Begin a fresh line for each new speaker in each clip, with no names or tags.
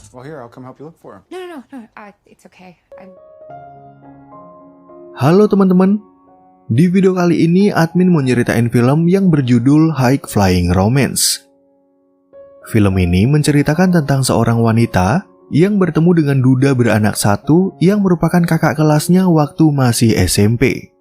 Well, here, I'll come help you look for him.
No. It's okay.
Halo teman-teman, di video kali ini admin mau nyeritain film yang berjudul High Flying Romance. Film ini menceritakan tentang seorang wanita yang bertemu dengan duda beranak satu yang merupakan kakak kelasnya waktu masih SMP.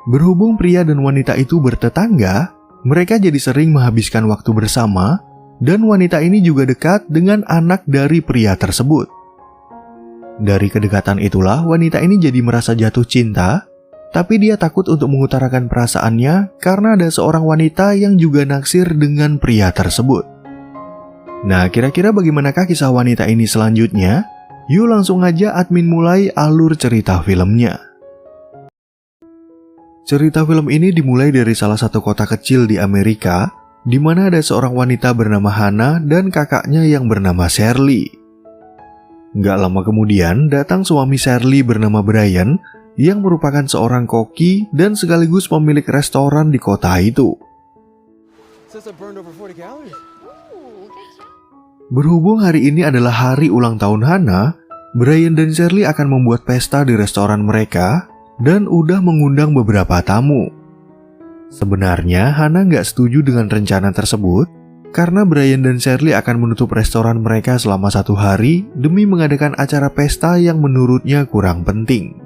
Berhubung pria dan wanita itu bertetangga, mereka jadi sering menghabiskan waktu bersama, dan wanita ini juga dekat dengan anak dari pria tersebut. Dari kedekatan itulah wanita ini jadi merasa jatuh cinta, tapi dia takut untuk mengutarakan perasaannya karena ada seorang wanita yang juga naksir dengan pria tersebut. Nah, kira-kira bagaimanakah kisah wanita ini selanjutnya? Yuk langsung aja admin mulai alur cerita filmnya. Cerita film ini dimulai dari salah satu kota kecil di Amerika, di mana ada seorang wanita bernama Hannah dan kakaknya yang bernama Shirley. Nggak lama kemudian, datang suami Shirley bernama Brian, yang merupakan seorang koki dan sekaligus pemilik restoran di kota itu. Berhubung hari ini adalah hari ulang tahun Hannah, Brian dan Shirley akan membuat pesta di restoran mereka dan udah mengundang beberapa tamu. Sebenarnya Hannah nggak setuju dengan rencana tersebut karena Brian dan Shirley akan menutup restoran mereka selama 1 hari demi mengadakan acara pesta yang menurutnya kurang penting.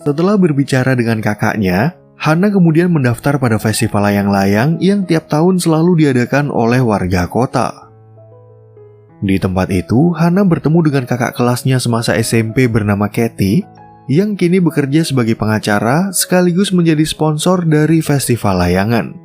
Setelah berbicara dengan kakaknya, Hannah kemudian mendaftar pada festival layang-layang yang tiap tahun selalu diadakan oleh warga kota. Di tempat itu, Hannah bertemu dengan kakak kelasnya semasa SMP bernama Katie, yang kini bekerja sebagai pengacara sekaligus menjadi sponsor dari festival layangan.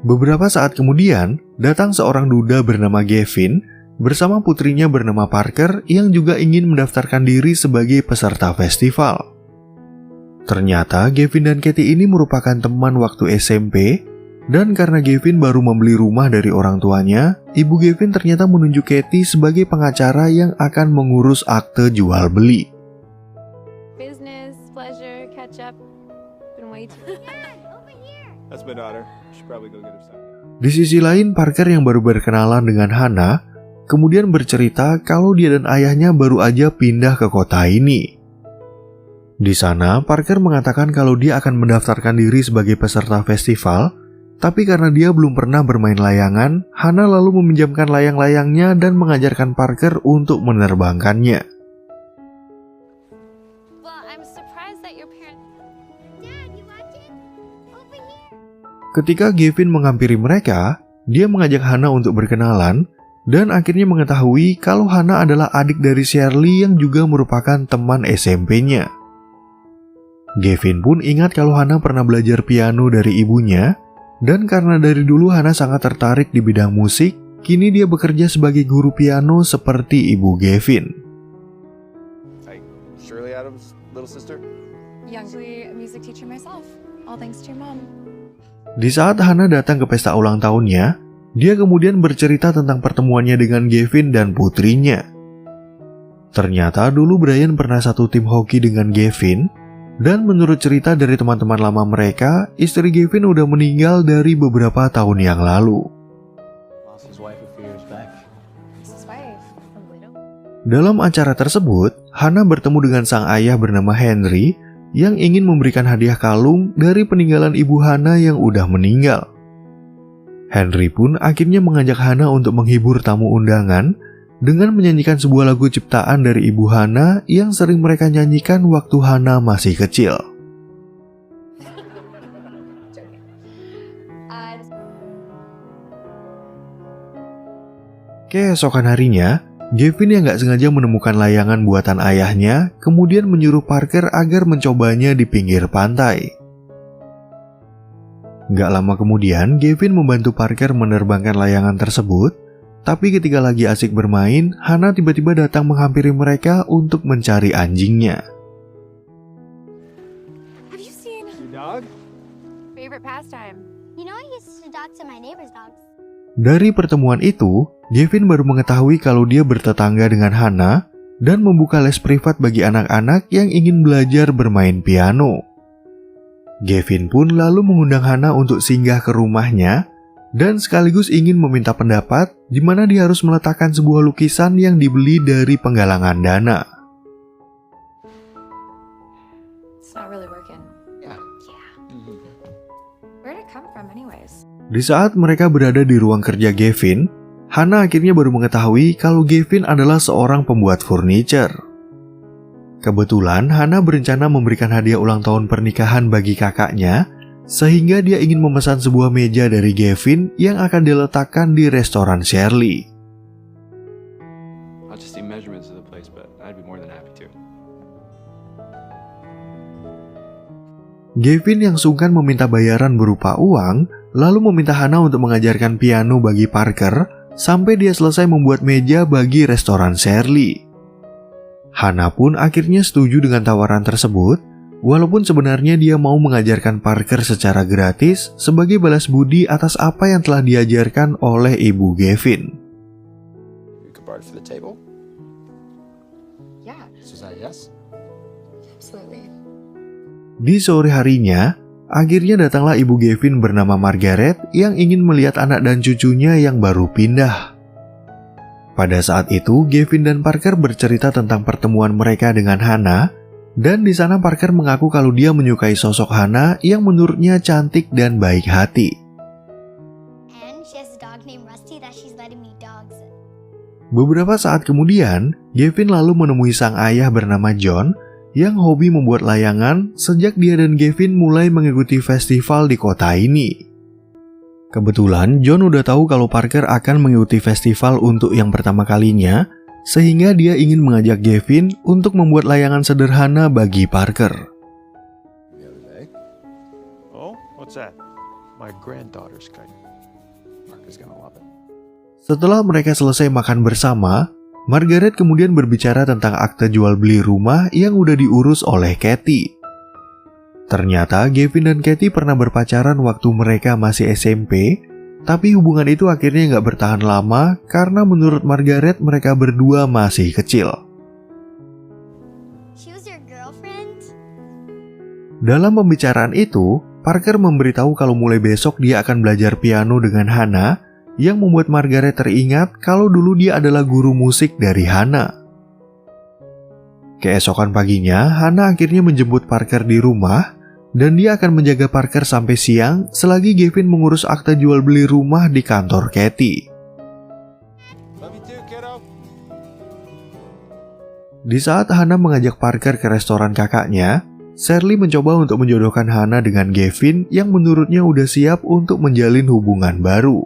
Beberapa saat kemudian, datang seorang duda bernama Gavin bersama putrinya bernama Parker yang juga ingin mendaftarkan diri sebagai peserta festival. Ternyata Gavin dan Katie ini merupakan teman waktu SMP, dan karena Gavin baru membeli rumah dari orang tuanya, ibu Gavin ternyata menunjuk Katie sebagai pengacara yang akan mengurus akte jual beli.
Business, pleasure, catch up. Been waiting.
That's my daughter. Should probably go get her son.
Di sisi lain, Parker yang baru berkenalan dengan Hannah, kemudian bercerita kalau dia dan ayahnya baru aja pindah ke kota ini. Di sana, Parker mengatakan kalau dia akan mendaftarkan diri sebagai peserta festival, tapi karena dia belum pernah bermain layangan, Hannah lalu meminjamkan layang-layangnya dan mengajarkan Parker untuk menerbangkannya. Ketika Gavin menghampiri mereka, dia mengajak Hannah untuk berkenalan, dan akhirnya mengetahui kalau Hannah adalah adik dari Shirley yang juga merupakan teman SMP-nya. Gavin pun ingat kalau Hannah pernah belajar piano dari ibunya, dan karena dari dulu Hannah sangat tertarik di bidang musik, kini dia bekerja sebagai guru piano seperti ibu Gavin.
Hi, Shirley Adams' little sister.
Youngly a music teacher myself. All thanks to your mom.
Di saat Hannah datang ke pesta ulang tahunnya, dia kemudian bercerita tentang pertemuannya dengan Gavin dan putrinya. Ternyata dulu Brian pernah satu tim hoki dengan Gavin, dan menurut cerita dari teman-teman lama mereka, istri Gavin udah meninggal dari beberapa tahun yang lalu. Dalam acara tersebut, Hannah bertemu dengan sang ayah bernama Henry yang ingin memberikan hadiah kalung dari peninggalan ibu Hannah yang udah meninggal. Henry pun akhirnya mengajak Hannah untuk menghibur tamu undangan dengan menyanyikan sebuah lagu ciptaan dari ibu Hannah yang sering mereka nyanyikan waktu Hannah masih kecil. Keesokan harinya, Gavin yang gak sengaja menemukan layangan buatan ayahnya, kemudian menyuruh Parker agar mencobanya di pinggir pantai. Gak lama kemudian, Gavin membantu Parker menerbangkan layangan tersebut, tapi ketika lagi asik bermain, Hannah tiba-tiba datang menghampiri mereka untuk mencari anjingnya.
Have you seen
Your dog?
favorite pastime?
You know I used to dog to my neighbor's dogs.
Dari pertemuan itu, Gavin baru mengetahui kalau dia bertetangga dengan Hannah dan membuka les privat bagi anak-anak yang ingin belajar bermain piano. Gavin pun lalu mengundang Hannah untuk singgah ke rumahnya dan sekaligus ingin meminta pendapat di mana dia harus meletakkan sebuah lukisan yang dibeli dari penggalangan dana.
It's not really working.
Yeah.
Where'd it come from anyways?
Di saat mereka berada di ruang kerja Gavin, Hannah akhirnya baru mengetahui kalau Gavin adalah seorang pembuat furniture. Kebetulan Hannah berencana memberikan hadiah ulang tahun pernikahan bagi kakaknya, sehingga dia ingin memesan sebuah meja dari Gavin yang akan diletakkan di restoran Shirley.
I'll just see measurements of the place, but I'd be more than happy to.
Gavin yang sungkan meminta bayaran berupa uang, lalu meminta Hannah untuk mengajarkan piano bagi Parker sampai dia selesai membuat meja bagi restoran Shirley. Hannah pun akhirnya setuju dengan tawaran tersebut, walaupun sebenarnya dia mau mengajarkan Parker secara gratis sebagai balas budi atas apa yang telah diajarkan oleh ibu Gavin.
You could borrow it for the table.
Yeah,
So is that a yes?
absolutely.
Di sore harinya, akhirnya datanglah ibu Gavin bernama Margaret yang ingin melihat anak dan cucunya yang baru pindah. Pada saat itu, Gavin dan Parker bercerita tentang pertemuan mereka dengan Hannah, dan di sana Parker mengaku kalau dia menyukai sosok Hannah yang menurutnya cantik dan baik hati.
And she has a dog named Rusty that she's letting me dogs.
Beberapa saat kemudian, Gavin lalu menemui sang ayah bernama John yang hobi membuat layangan sejak dia dan Gavin mulai mengikuti festival di kota ini. Kebetulan John udah tahu kalau Parker akan mengikuti festival untuk yang pertama kalinya, sehingga dia ingin mengajak Gavin untuk membuat layangan sederhana bagi Parker.
The other day. Oh, what's that? My granddaughter's kite. Parker's gonna love it.
Setelah mereka selesai makan bersama, Margaret kemudian berbicara tentang akte jual beli rumah yang udah diurus oleh Katie. Ternyata Gavin dan Katie pernah berpacaran waktu mereka masih SMP, tapi hubungan itu akhirnya nggak bertahan lama karena menurut Margaret mereka berdua masih kecil.
She was your girlfriend?
Dalam pembicaraan itu, Parker memberitahu kalau mulai besok dia akan belajar piano dengan Hannah, yang membuat Margaret teringat kalau dulu dia adalah guru musik dari Hannah. Keesokan paginya, Hannah akhirnya menjemput Parker di rumah, dan dia akan menjaga Parker sampai siang selagi Gavin mengurus akte jual beli rumah di kantor Katie.
Love you too, kiddo.
Di saat Hannah mengajak Parker ke restoran kakaknya, Shirley mencoba untuk menjodohkan Hannah dengan Gavin yang menurutnya udah siap untuk menjalin hubungan baru.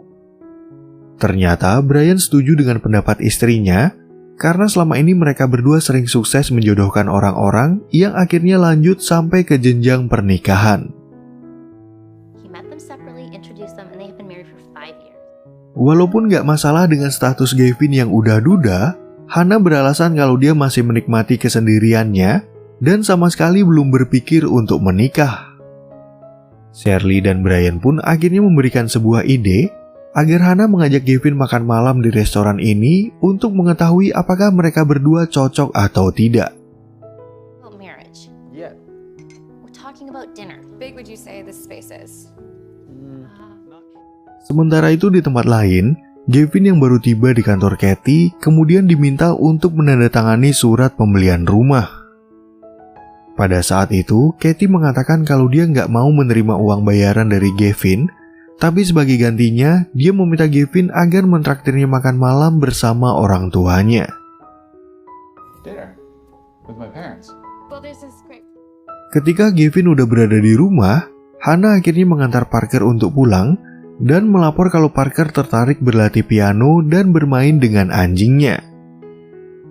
Ternyata Brian setuju dengan pendapat istrinya, karena selama ini mereka berdua sering sukses menjodohkan orang-orang yang akhirnya lanjut sampai ke jenjang pernikahan.
He met them separately, introduced them, and they have been married for 5 years.
Walaupun gak masalah dengan status Gavin yang udah duda, Hannah beralasan kalau dia masih menikmati kesendiriannya dan sama sekali belum berpikir untuk menikah. Shirley dan Brian pun akhirnya memberikan sebuah ide agar Hannah mengajak Gavin makan malam di restoran ini untuk mengetahui apakah mereka berdua cocok atau tidak.
About marriage.
Yeah.
We're talking about dinner.
Big would you say this space is?
Sementara itu di tempat lain, Gavin yang baru tiba di kantor Katie kemudian diminta untuk menandatangani surat pembelian rumah. Pada saat itu, Katie mengatakan kalau dia nggak mau menerima uang bayaran dari Gavin, tapi sebagai gantinya, dia meminta Gavin agar mentraktirnya makan malam bersama orang tuanya.
Dinner with my parents.
Well, there's this great.
Ketika Gavin udah berada di rumah, Hannah akhirnya mengantar Parker untuk pulang dan melapor kalau Parker tertarik berlatih piano dan bermain dengan anjingnya.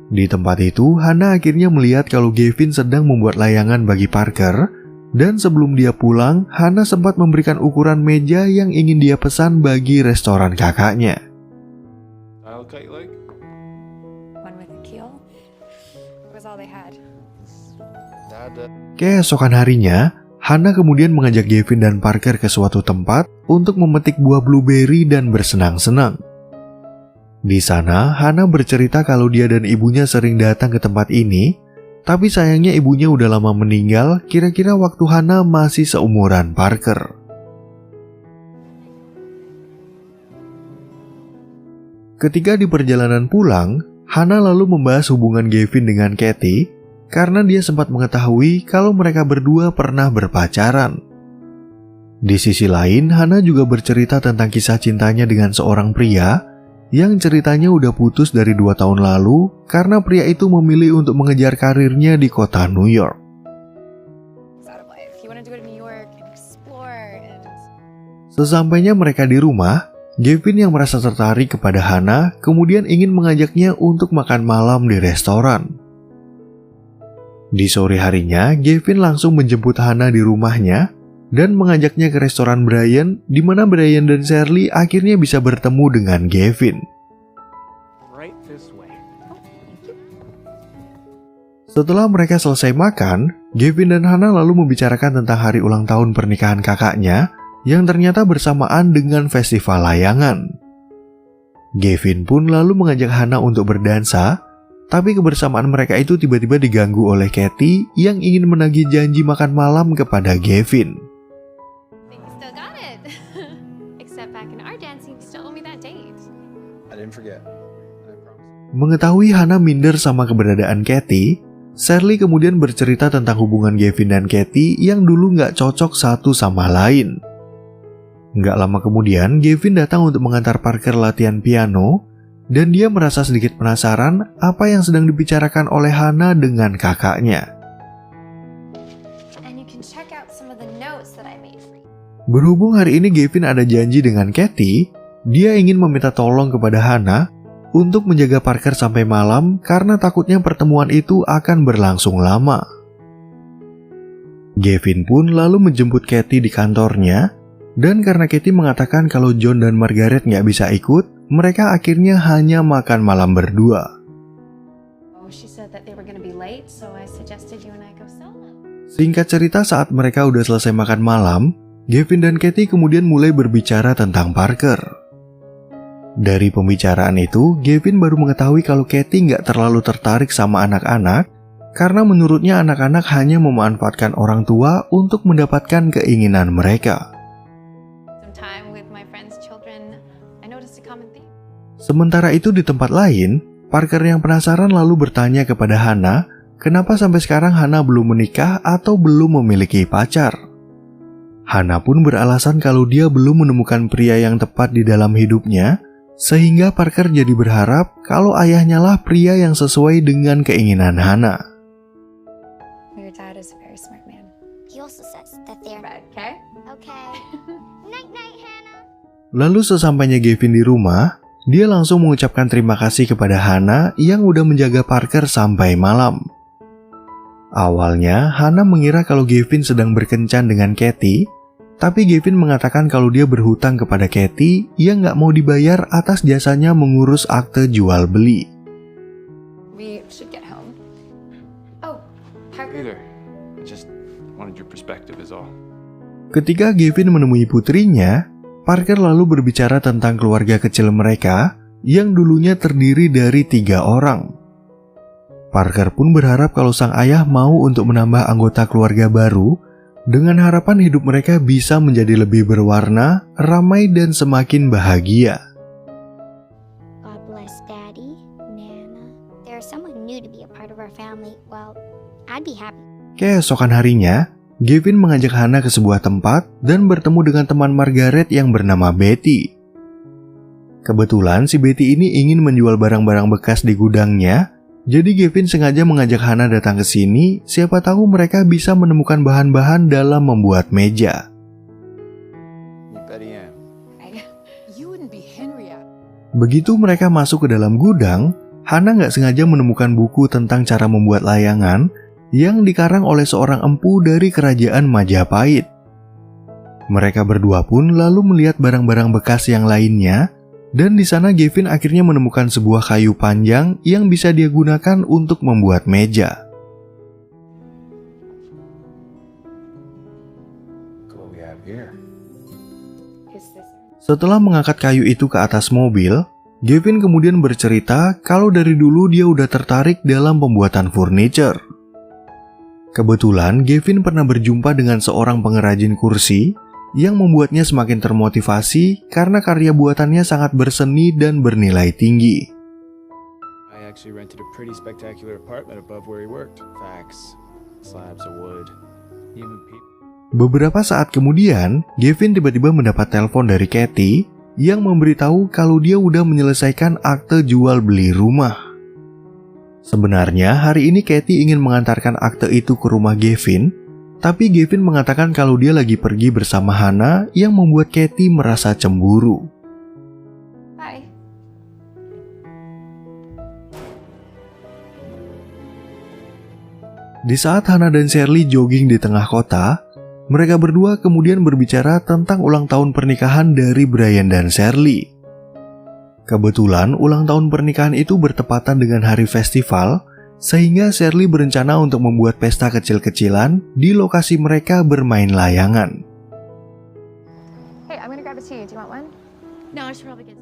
Di tempat itu, Hannah akhirnya melihat kalau Gavin sedang membuat layangan bagi Parker, dan sebelum dia pulang, Hannah sempat memberikan ukuran meja yang ingin dia pesan bagi restoran kakaknya.
Style cut you like?
One with a keel. It was all they had.
Dad,
Keesokan harinya, Hannah kemudian mengajak Gavin dan Parker ke suatu tempat untuk memetik buah blueberry dan bersenang-senang. Di sana, Hannah bercerita kalau dia dan ibunya sering datang ke tempat ini, tapi sayangnya ibunya udah lama meninggal, kira-kira waktu Hannah masih seumuran Parker. Ketika di perjalanan pulang, Hannah lalu membahas hubungan Gavin dengan Katie karena dia sempat mengetahui kalau mereka berdua pernah berpacaran. Di sisi lain, Hannah juga bercerita tentang kisah cintanya dengan seorang pria yang ceritanya udah putus dari 2 tahun lalu karena pria itu memilih untuk mengejar karirnya di kota New York. Sesampainya mereka di rumah, Gavin yang merasa tertarik kepada Hannah kemudian ingin mengajaknya untuk makan malam di restoran. Di sore harinya, Gavin langsung menjemput Hannah di rumahnya dan mengajaknya ke restoran Brian, di mana Brian dan Shirley akhirnya bisa bertemu dengan Gavin. Setelah mereka selesai makan, Gavin dan Hannah lalu membicarakan tentang hari ulang tahun pernikahan kakaknya yang ternyata bersamaan dengan festival layangan. Gavin pun lalu mengajak Hannah untuk berdansa, tapi kebersamaan mereka itu tiba-tiba diganggu oleh Katie yang ingin menagih janji makan malam kepada Gavin. Mengetahui Hannah minder sama keberadaan Katie, Shirley kemudian bercerita tentang hubungan Gavin dan Katie yang dulu nggak cocok satu sama lain. Nggak lama kemudian, Gavin datang untuk mengantar Parker latihan piano, dan dia merasa sedikit penasaran apa yang sedang dibicarakan oleh Hannah dengan kakaknya. Berhubung hari ini Gavin ada janji dengan Katie, dia ingin meminta tolong kepada Hannah untuk menjaga Parker sampai malam karena takutnya pertemuan itu akan berlangsung lama. Gavin pun lalu menjemput Katie di kantornya, dan karena Katie mengatakan kalau John dan Margaret nggak bisa ikut, mereka akhirnya hanya makan malam berdua. Singkat cerita, saat mereka udah selesai makan malam, Gavin dan Katie kemudian mulai berbicara tentang Parker. Dari pembicaraan itu, Gavin baru mengetahui kalau Katie nggak terlalu tertarik sama anak-anak karena menurutnya anak-anak hanya memanfaatkan orang tua untuk mendapatkan keinginan mereka. Sementara itu di tempat lain, Parker yang penasaran lalu bertanya kepada Hannah kenapa sampai sekarang Hannah belum menikah atau belum memiliki pacar. Hannah pun beralasan kalau dia belum menemukan pria yang tepat di dalam hidupnya, sehingga Parker jadi berharap kalau ayahnya lah pria yang sesuai dengan keinginan Hannah. Lalu sesampainya Gavin di rumah, dia langsung mengucapkan terima kasih kepada Hannah yang udah menjaga Parker sampai malam. Awalnya, Hannah mengira kalau Gavin sedang berkencan dengan Katie, tapi Gavin mengatakan kalau dia berhutang kepada Katie yang nggak mau dibayar atas jasanya mengurus akte jual beli. Ketika Gavin menemui putrinya, Parker lalu berbicara tentang keluarga kecil mereka yang dulunya terdiri dari 3 orang. Parker pun berharap kalau sang ayah mau untuk menambah anggota keluarga baru dengan harapan hidup mereka bisa menjadi lebih berwarna, ramai, dan semakin bahagia.
God bless Daddy, Nana. There's someone new to be a part of our family. Well, I'd be happy.
Keesokan harinya, Gavin mengajak Hannah ke sebuah tempat dan bertemu dengan teman Margaret yang bernama Betty. Kebetulan si Betty ini ingin menjual barang-barang bekas di gudangnya, jadi Gavin sengaja mengajak Hannah datang ke sini, siapa tahu mereka bisa menemukan bahan-bahan dalam membuat meja. Begitu mereka masuk ke dalam gudang, Hannah nggak sengaja menemukan buku tentang cara membuat layangan yang dikarang oleh seorang empu dari kerajaan Majapahit. Mereka berdua pun lalu melihat barang-barang bekas yang lainnya, dan di sana Gavin akhirnya menemukan sebuah kayu panjang yang bisa dia gunakan untuk membuat meja. Setelah mengangkat kayu itu ke atas mobil, Gavin kemudian bercerita kalau dari dulu dia udah tertarik dalam pembuatan furniture. Kebetulan Gavin pernah berjumpa dengan seorang pengrajin kursi yang membuatnya semakin termotivasi karena karya buatannya sangat berseni dan bernilai tinggi.
I actually rented a pretty spectacular apartment above where he worked. Facts. Slabs of wood. Even people.
Beberapa saat kemudian, Gavin tiba-tiba mendapat telepon dari Katie yang memberitahu kalau dia udah menyelesaikan akte jual beli rumah. Sebenarnya hari ini Katie ingin mengantarkan akte itu ke rumah Gavin, tapi Gavin mengatakan kalau dia lagi pergi bersama Hannah yang membuat Katie merasa cemburu.
Bye.
Di saat Hannah dan Shirley jogging di tengah kota, mereka berdua kemudian berbicara tentang ulang tahun pernikahan dari Brian dan Shirley. Kebetulan ulang tahun pernikahan itu bertepatan dengan hari festival, sehingga Shirley berencana untuk membuat pesta kecil-kecilan di lokasi mereka bermain layangan.
Hey, I'm gonna grab a tea. Do you want one?
No, I should probably get.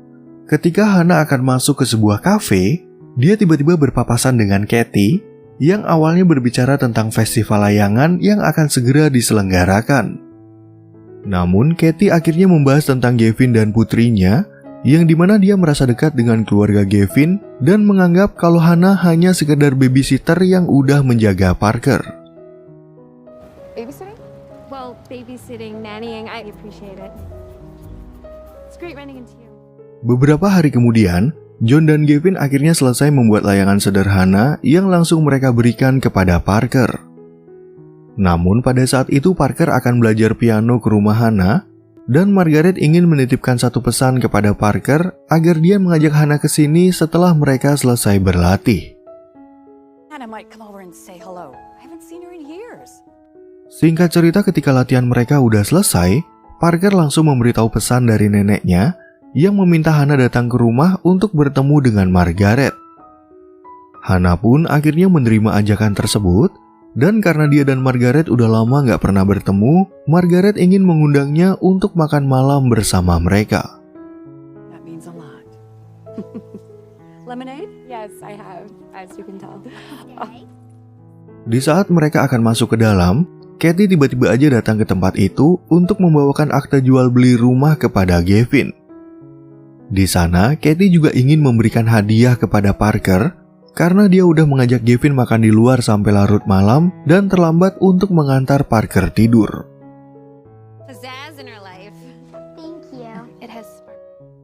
Ketika Hannah akan masuk ke sebuah kafe, dia tiba-tiba berpapasan dengan Katie yang awalnya berbicara tentang festival layangan yang akan segera diselenggarakan. Namun, Katie akhirnya membahas tentang Gavin dan putrinya, yang dimana dia merasa dekat dengan keluarga Gavin dan menganggap kalau Hannah hanya sekedar babysitter yang udah menjaga Parker.
Babysitting?
Well, babysitting, nannying, I appreciate it. It's great running into you.
Beberapa hari kemudian, John dan Gavin akhirnya selesai membuat layangan sederhana yang langsung mereka berikan kepada Parker. Namun pada saat itu Parker akan belajar piano ke rumah Hannah, dan Margaret ingin menitipkan satu pesan kepada Parker agar dia mengajak Hannah ke sini setelah mereka selesai berlatih.
Hannah might come over and say hello. I haven't seen her in years.
Singkat cerita, ketika latihan mereka udah selesai, Parker langsung memberitahu pesan dari neneknya yang meminta Hannah datang ke rumah untuk bertemu dengan Margaret. Hannah pun akhirnya menerima ajakan tersebut, dan karena dia dan Margaret udah lama gak pernah bertemu, Margaret ingin mengundangnya untuk makan malam bersama mereka.
That means a lot. Lemonade?
Yes, I have, as you can tell.
Di saat mereka akan masuk ke dalam, Katie tiba-tiba aja datang ke tempat itu untuk membawakan akte jual beli rumah kepada Gavin. Di sana, Katie juga ingin memberikan hadiah kepada Parker karena dia udah mengajak Gavin makan di luar sampai larut malam dan terlambat untuk mengantar Parker tidur.
Pizzazz in her life.
Thank you.
It has.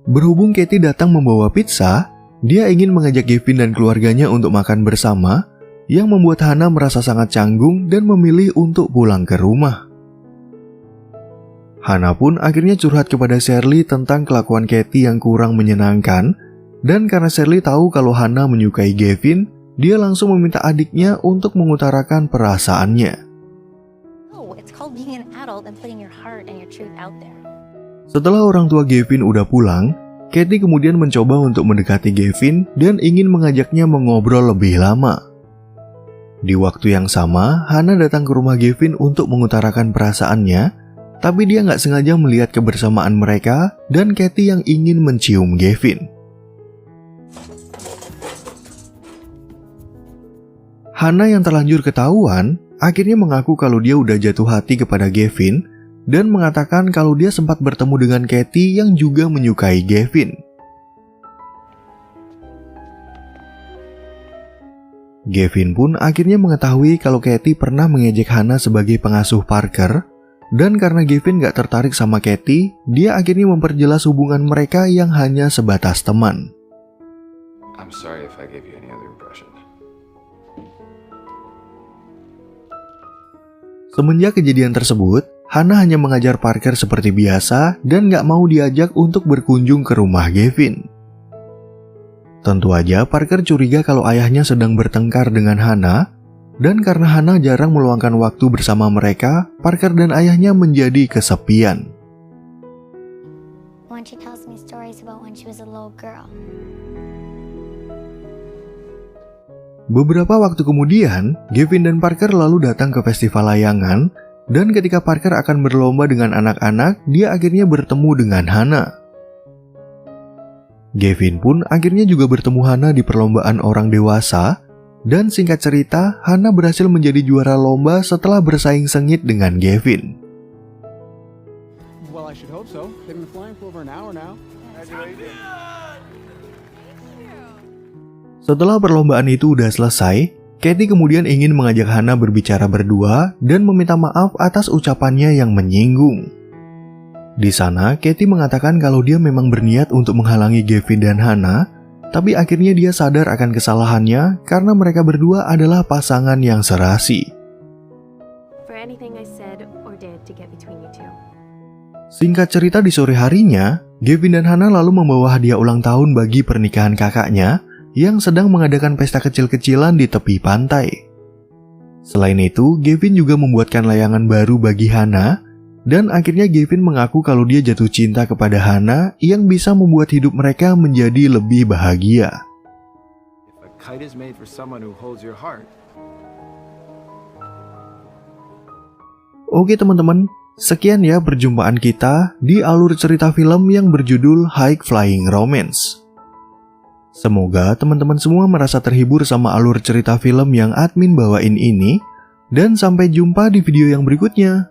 Berhubung Katie datang membawa pizza, dia ingin mengajak Gavin dan keluarganya untuk makan bersama, yang membuat Hannah merasa sangat canggung dan memilih untuk pulang ke rumah. Hannah pun akhirnya curhat kepada Shirley tentang kelakuan Katie yang kurang menyenangkan, dan karena Shirley tahu kalau Hannah menyukai Gavin, dia langsung meminta adiknya untuk mengutarakan perasaannya.
Oh, it's called being an adult and putting your heart and your truth out there.
Setelah orang tua Gavin udah pulang, Katie kemudian mencoba untuk mendekati Gavin dan ingin mengajaknya mengobrol lebih lama. Di waktu yang sama, Hannah datang ke rumah Gavin untuk mengutarakan perasaannya, tapi dia nggak sengaja melihat kebersamaan mereka dan Katie yang ingin mencium Gavin. Hannah yang terlanjur ketahuan akhirnya mengaku kalau dia udah jatuh hati kepada Gavin dan mengatakan kalau dia sempat bertemu dengan Katie yang juga menyukai Gavin. Gavin pun akhirnya mengetahui kalau Katie pernah mengejek Hannah sebagai pengasuh Parker, dan karena Gavin gak tertarik sama Katie, dia akhirnya memperjelas hubungan mereka yang hanya sebatas teman.
I'm sorry if I gave you any other impression.
Semenjak kejadian tersebut, Hannah hanya mengajar Parker seperti biasa dan gak mau diajak untuk berkunjung ke rumah Gavin. Tentu aja Parker curiga kalau ayahnya sedang bertengkar dengan Hannah, dan karena Hannah jarang meluangkan waktu bersama mereka, Parker dan ayahnya menjadi kesepian.
When she tells me stories about when she was a little girl.
Beberapa waktu kemudian, Gavin dan Parker lalu datang ke festival layangan, dan ketika Parker akan berlomba dengan anak-anak, dia akhirnya bertemu dengan Hannah. Gavin pun akhirnya juga bertemu Hana di perlombaan orang dewasa, dan singkat cerita, Hana berhasil menjadi juara lomba setelah bersaing sengit dengan Gavin.
Well, I should hope so. They've been flying for over an hour now.
Setelah perlombaan itu udah selesai, Katie kemudian ingin mengajak Hana berbicara berdua dan meminta maaf atas ucapannya yang menyinggung. Di sana, Katie mengatakan kalau dia memang berniat untuk menghalangi Gavin dan Hana, tapi akhirnya dia sadar akan kesalahannya karena mereka berdua adalah pasangan yang serasi.
For anything I said or did to get between you two.
Singkat cerita, di sore harinya, Gavin dan Hana lalu membawa hadiah ulang tahun bagi pernikahan kakaknya yang sedang mengadakan pesta kecil-kecilan di tepi pantai. Selain itu, Gavin juga membuatkan layangan baru bagi Hana, dan akhirnya Gavin mengaku kalau dia jatuh cinta kepada Hana yang bisa membuat hidup mereka menjadi lebih bahagia. Oke teman-teman, sekian ya perjumpaan kita di alur cerita film yang berjudul High Flying Romance. Semoga teman-teman semua merasa terhibur sama alur cerita film yang admin bawain ini, dan sampai jumpa di video yang berikutnya.